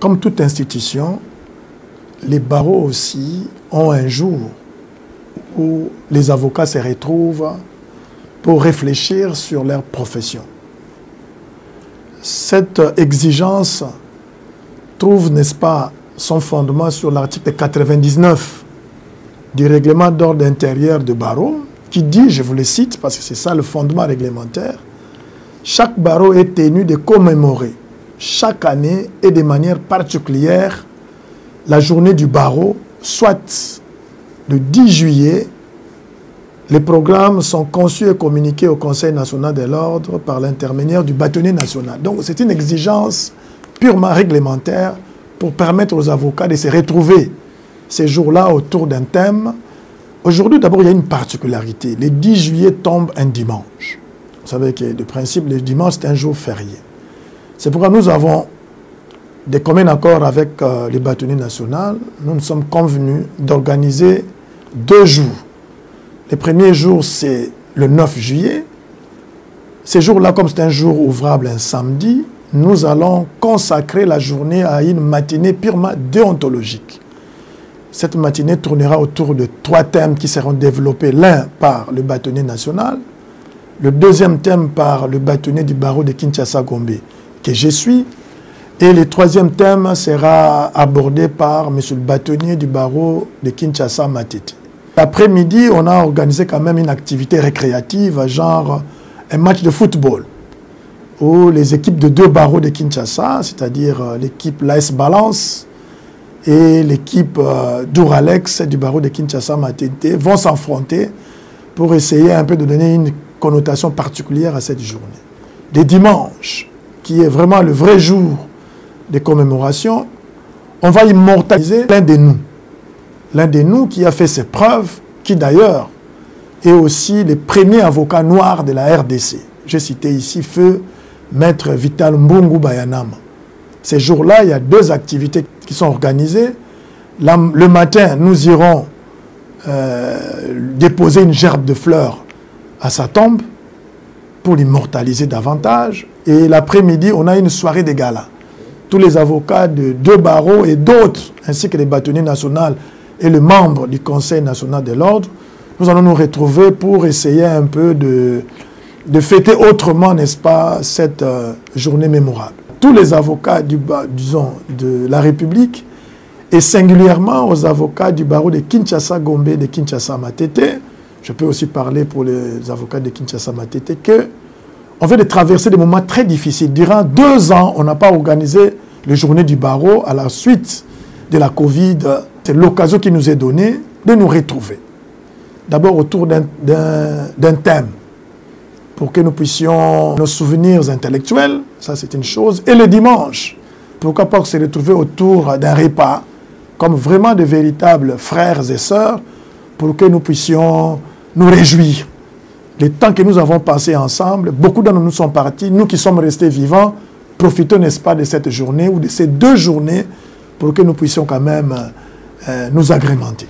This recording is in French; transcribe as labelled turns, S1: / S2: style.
S1: Comme toute institution, les barreaux aussi ont un jour où les avocats se retrouvent pour réfléchir sur leur profession. Cette exigence trouve, n'est-ce pas, son fondement sur l'article 99 du règlement d'ordre intérieur de barreau, qui dit, je vous le cite parce que c'est ça le fondement réglementaire, chaque barreau est tenu de commémorer chaque année et de manière particulière la journée du barreau, soit le 10 juillet. Les programmes sont conçus et communiqués au Conseil national de l'ordre par l'intermédiaire du bâtonnier national. Donc c'est une exigence purement réglementaire pour permettre aux avocats de se retrouver ces jours-là autour d'un thème. Aujourd'hui, d'abord, il y a une particularité. Le 10 juillet tombe un dimanche. Vous savez que de principe, le dimanche, c'est un jour férié. C'est pourquoi nous avons des communs accords avec le bâtonnier national. Nous nous sommes convenus d'organiser 2 jours. Le premier jour, c'est le 9 juillet. Ces jours-là, comme c'est un jour ouvrable, un samedi, nous allons consacrer la journée à une matinée purement déontologique. Cette matinée tournera autour de 3 thèmes qui seront développés, l'un par le bâtonnier national, le deuxième thème par le bâtonnier du barreau de Kinshasa-Gombe, que je suis, et le troisième thème sera abordé par M. le bâtonnier du barreau de Kinshasa-Matete. L'après-midi, on a organisé quand même une activité récréative, genre un match de football, où les équipes de 2 barreaux de Kinshasa, c'est-à-dire l'équipe l'AS Balance et l'équipe d'Ouralex du barreau de Kinshasa-Matete, vont s'affronter pour essayer un peu de donner une connotation particulière à cette journée. Le dimanche, qui est vraiment le vrai jour de commémoration, on va immortaliser l'un de nous qui a fait ses preuves, qui d'ailleurs est aussi le premier avocat noir de la RDC. J'ai cité ici feu Maître Vital Mbungu Bayanama. Ces jours-là, il y a 2 activités qui sont organisées. Le matin, nous irons déposer une gerbe de fleurs à sa tombe pour l'immortaliser davantage. Et l'après-midi, on a une soirée de gala. Tous les avocats de 2 barreaux et d'autres, ainsi que les bâtonniers nationaux et le membre du Conseil national de l'ordre, nous allons nous retrouver pour essayer un peu de fêter autrement, n'est-ce pas, cette journée mémorable. Tous les avocats de la République, et singulièrement aux avocats du barreau de Kinshasa-Gombe et de Kinshasa-Matete, je peux aussi parler pour les avocats de Kinshasa-Matete, qu'on vient de traverser des moments très difficiles. Durant 2 ans, on n'a pas organisé les journées du barreau à la suite de la Covid. C'est l'occasion qui nous est donnée de nous retrouver. D'abord autour d'un thème, pour que nous puissions nos souvenirs intellectuels, ça c'est une chose. Et le dimanche, pourquoi pas se retrouver autour d'un repas, comme vraiment de véritables frères et sœurs, pour que nous puissions nous réjouir. Le temps que nous avons passé ensemble, beaucoup d'entre nous sont partis, nous qui sommes restés vivants, profitons, n'est-ce pas, de cette journée ou de ces 2 journées pour que nous puissions quand même nous agrémenter.